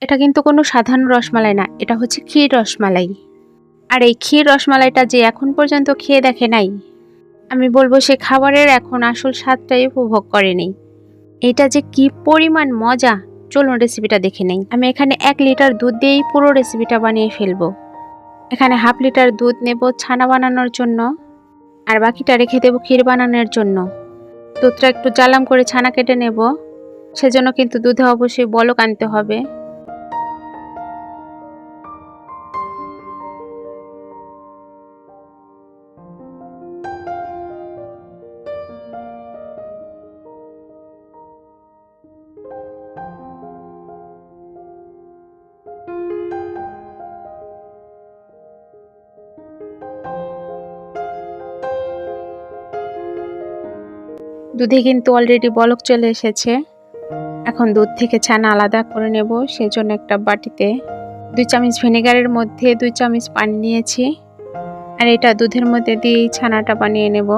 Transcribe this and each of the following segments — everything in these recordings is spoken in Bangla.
এটা কিন্তু কোনো সাধারণ রসমালাই না, এটা হচ্ছে ক্ষীর রসমালাই। আর এই ক্ষীর রসমালাইটা যে এখন পর্যন্ত খেয়ে দেখে নাই, আমি বলবো সে খাবারের এখন আসল স্বাদটাই উপভোগ করেনি। এটা যে কি পরিমাণ মজা, চলুন রেসিপিটা দেখে নেই। আমি এখানে 1 লিটার দুধ দিয়েই পুরো রেসিপিটা বানিয়ে ফেলবো। এখানে হাফ লিটার দুধ নেব ছানা বানানোর জন্য, আর বাকিটা রেখে দেবো ক্ষীর বানানোর জন্য। দুধটা একটু জ্বালাম করে ছানা কেটে নেব, সেজন্য কিন্তু দুধে অবশ্যই বলক আনতে হবে। দুধে কিন্তু অলরেডি বলক চলে এসেছে। এখন দুধ থেকে ছানা আলাদা করে নেব, সেজন্য একটা বাটিতে 2 চামচ ভিনেগারের মধ্যে 2 চামচ পানি নিয়েছি, আর এটা দুধের মধ্যে দিয়েই ছানাটা বানিয়ে নেব।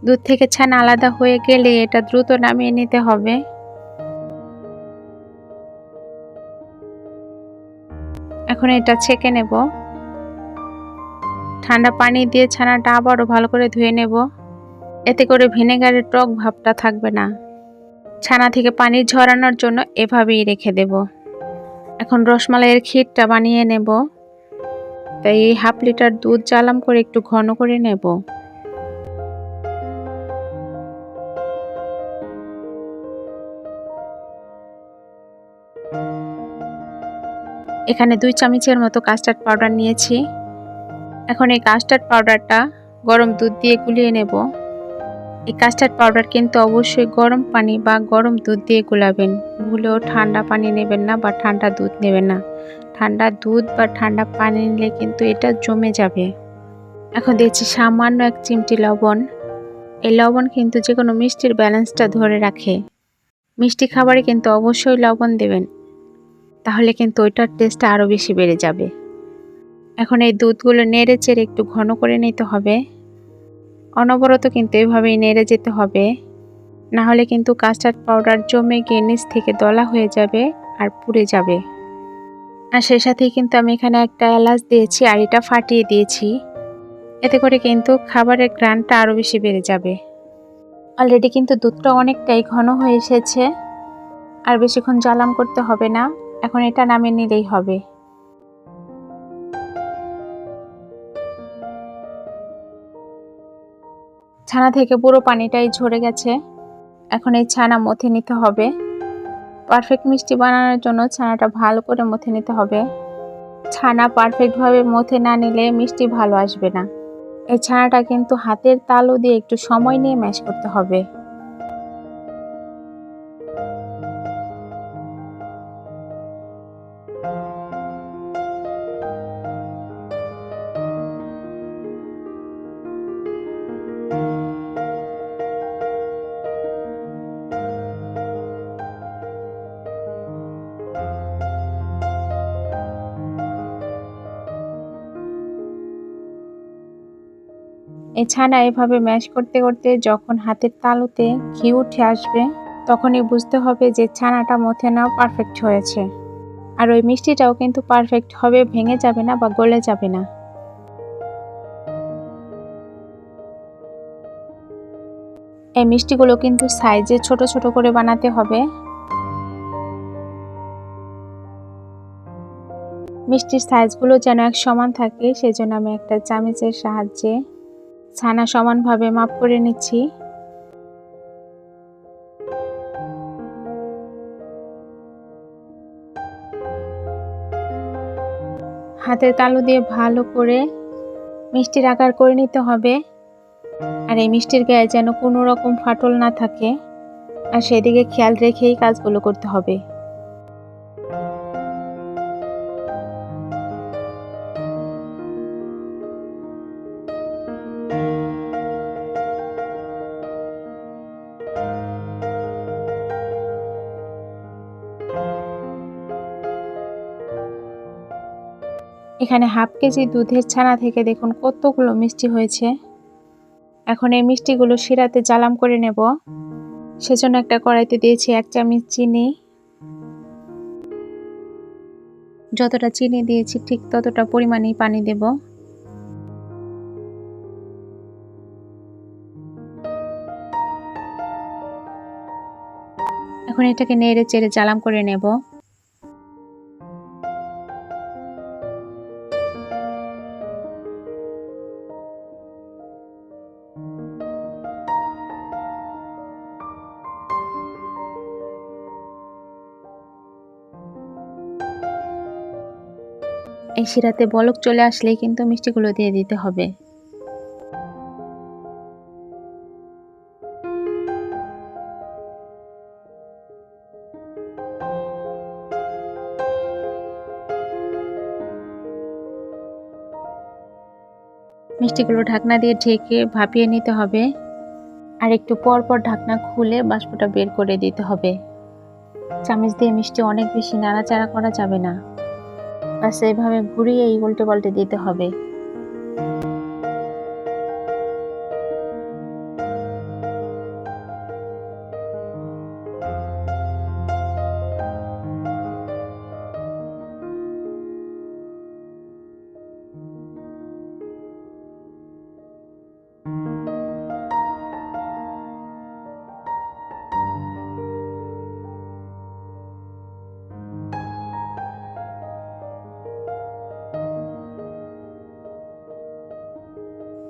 দুধ থেকে ছানা আলাদা হয়ে গেলে এটা দ্রুত নামিয়ে নিতে হবে। এখন এটা ছেঁকে নেব। ঠান্ডা পানি দিয়ে ছানাটা আবারও ভালো করে ধুয়ে নেব, এতে করে ভিনেগারের টক ভাবটা থাকবে না। ছানা থেকে পানি ঝরানোর জন্য এভাবেই রেখে দেব। এখন রসমালাইয়ের ক্ষীরটা বানিয়ে নেব, তাই এই হাফ লিটার দুধ জ্বালাম করে একটু ঘন করে নেব। এখানে 2 চামচের মতো কাস্টার্ড পাউডার নিয়েছি। এখন এই কাস্টার্ড পাউডারটা গরম দুধ দিয়ে গুলিয়ে নেব। এই কাস্টার্ড পাউডার কিন্তু অবশ্যই গরম পানি বা গরম দুধ দিয়ে গুলাবেন, ভুলেও ঠান্ডা পানি নেবেন না বা ঠান্ডা দুধ নেবেন না। ঠান্ডা দুধ বা ঠান্ডা পানি নিলে কিন্তু এটা জমে যাবে। এখন দিয়েছি সামান্য 1 চিমটি লবণ। এই লবণ কিন্তু যে কোনো মিষ্টির ব্যালেন্সটা ধরে রাখে। মিষ্টি খাবারে কিন্তু অবশ্যই লবণ দেবেন, তাহলে কিন্তু ওইটার টেস্টটা আরও বেশি বেড়ে যাবে। এখন এই দুধগুলো নেড়ে চেড়ে একটু ঘন করে নিতে হবে। অনবরত কিন্তু এভাবেই নেড়ে যেতে হবে, না হলে কিন্তু কাস্টার্ড পাউডার জমে গিয়ে নিচ থেকে দলা হয়ে যাবে আর পুড়ে যাবে। আর সেই সাথেই কিন্তু আমি এখানে একটা এলাচ দিয়েছি আর এটা ফাটিয়ে দিয়েছি, এতে করে কিন্তু খাবারের ঘ্রাণটা আরও বেশি বেড়ে যাবে। অলরেডি কিন্তু দুধটা অনেকটাই ঘন হয়ে এসেছে, আর বেশিক্ষণ জ্বালাম করতে হবে না। এখন এটা নামিয়ে নিলেই হবে। ছানা থেকে পুরো পানিটাই ঝরে গেছে। এখন এই ছানা মথে নিতে হবে। পারফেক্ট মিষ্টি বানানোর জন্য ছানাটা ভালো করে মথে নিতে হবে। ছানা পারফেক্টভাবে মথে না নিলে মিষ্টি ভালো আসবে না। এই ছানাটা কিন্তু হাতের তালু দিয়ে একটু সময় নিয়ে ম্যাশ করতে হবে। এই ছানা এভাবে ম্যাশ করতে করতে যখন হাতের তালুতে ঘি উঠে আসবে, তখনই বুঝতে হবে যে ছানাটা মথে নেওয়া পারফেক্ট হয়েছে। আর ওই মিষ্টিটাও কিন্তু পারফেক্ট হবে, ভেঙে যাবে না বা গলে যাবে না। এই মিষ্টিগুলো কিন্তু সাইজে ছোট ছোট করে বানাতে হবে। মিষ্টির সাইজগুলো যেন এক সমান থাকে, সেজন্য আমি একটা চামচের সাহায্যে ছানা সমানভাবে মাপ করে নিচ্ছি। হাতের তালু দিয়ে ভালো করে মিষ্টির আকার করে নিতে হবে। আর এই মিষ্টির গায়ে যেন কোনো রকম ফাটল না থাকে, আর সেদিকে খেয়াল রেখেই কাজগুলো করতে হবে। এখানে হাফ কেজি দুধের ছানা থেকে দেখুন কতগুলো মিষ্টি হয়েছে। এখন এই মিষ্টিগুলো শিরাতে জালাম করে নেব। সেজন্য একটা কড়াইতে দিয়েছি 1 চামচ চিনি। যতটা চিনি দিয়েছি ঠিক ততটা পরিমাণেই পানি দেব। এখন এটাকে নেড়ে চেড়ে জালাম করে নেব। এই শিরাতে বলক চলে আসলেই কিন্তু মিষ্টিগুলো দিয়ে দিতে হবে। মিষ্টিগুলো ঢাকনা দিয়ে ঢেকে ভাপিয়ে নিতে হবে। আর একটু পর পর ঢাকনা খুলে বাষ্পটা বের করে দিতে হবে। চামচ দিয়ে মিষ্টি অনেক বেশি নাড়াচাড়া করা যাবে না, বাস এইভাবে ঘুরিয়ে উল্টে পাল্টে দিতে হবে।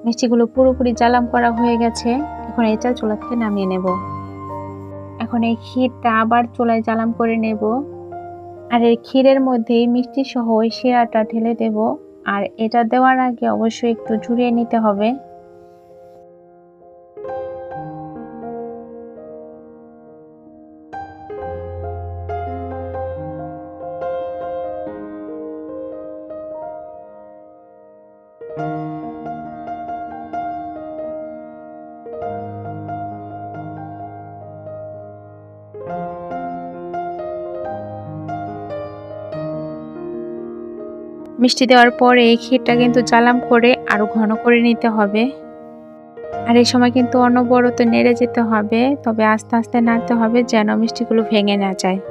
মিষ্টিগুলো পুরোপুরি জালাম করা হয়ে গেছে। এখন এটা চুলা থেকে নামিয়ে নেব। এখন এই ক্ষীরটা আবার চুলায় জালাম করে নেব। আর এই ক্ষীরের মধ্যে মিষ্টি সহ ওই শিরাটা ঢেলে দেব। আর এটা দেওয়ার আগে অবশ্যই একটু ঝুরিয়ে নিতে হবে। মিষ্টি দেওয়ার পরে এই ক্ষীরটা কিন্তু জালাম করে আরো ঘন করে নিতে হবে। আর এই সময় কিন্তু অনবরত নেড়ে যেতে হবে, তবে আস্তে আস্তে নাড়তে হবে যেন মিষ্টিগুলো ভেঙে না যায়।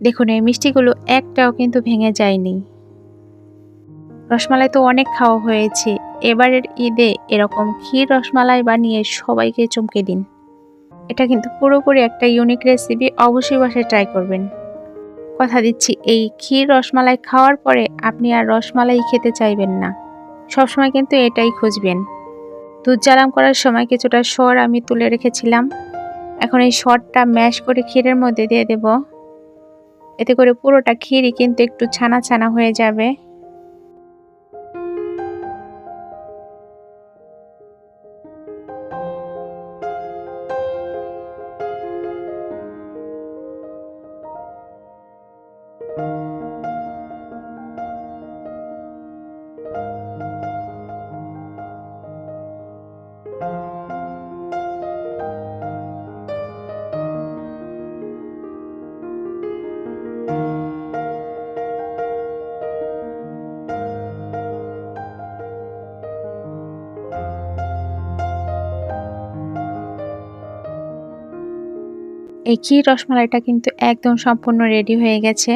দেখুন এই মিষ্টিগুলো একটাও কিন্তু ভেঙে যায়নি। রসমালাই তো অনেক খাওয়া হয়েছে, এবারের ঈদে এরকম ক্ষীর রসমালাই বানিয়ে সবাইকে চমকে দিন। এটা কিন্তু পুরোপুরি একটা ইউনিক রেসিপি, অবশ্যই বাসায় ট্রাই করবেন। কথা দিচ্ছি এই ক্ষীর রসমালাই খাওয়ার পরে আপনি আর রসমালাই খেতে চাইবেন না, সবসময় কিন্তু এটাই খুঁজবেন। দুধ জালাম করার সময় কিছুটা সর আমি তুলে রেখেছিলাম। এখন এই সরটা ম্যাশ করে ক্ষীরের মধ্যে দিয়ে দেব। এতে করে পুরোটা ক্ষীরই কিন্তু একটু ছানা ছানা হয়ে যাবে। এই ক্ষীর রসমালাইটা কিন্তু একদম সম্পূর্ণ রেডি হয়ে গেছে।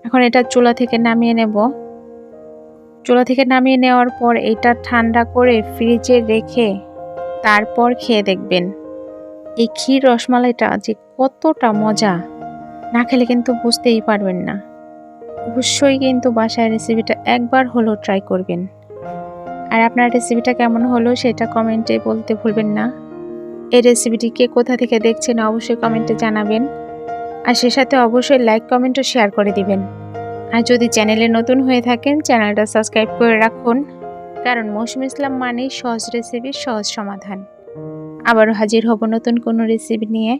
এখন এটা চুলা থেকে নামিয়ে নেব। চুলা থেকে নামিয়ে নেওয়ার পর এটা ঠান্ডা করে ফ্রিজে রেখে তারপর খেয়ে দেখবেন। এই ক্ষীর রসমালাইটা যে কতটা মজা, না খেলে কিন্তু বুঝতেই পারবেন না। অবশ্যই কিন্তু বাসায় রেসিপিটা একবার হলেও ট্রাই করবেন। আর আপনার রেসিপিটা কেমন হলো সেটা কমেন্টে বলতে ভুলবেন না। এই রেসিপিটি কে কোথা থেকে দেখছেন অবশ্যই কমেন্টে জানাবেন। আর সে সাথে অবশ্যই লাইক, কমেন্ট ও শেয়ার করে দিবেন। আর যদি চ্যানেলে নতুন হয়ে থাকেন চ্যানেলটা সাবস্ক্রাইব করে রাখুন, কারণ মৌসুমী ইসলাম মানেই সহজ রেসিপির সহজ সমাধান। আবারও হাজির হব নতুন কোনো রেসিপি নিয়ে।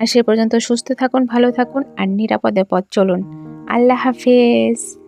আর সে পর্যন্ত সুস্থ থাকুন, ভালো থাকুন আর নিরাপদে পথ চলুন। আল্লাহ হাফেজ।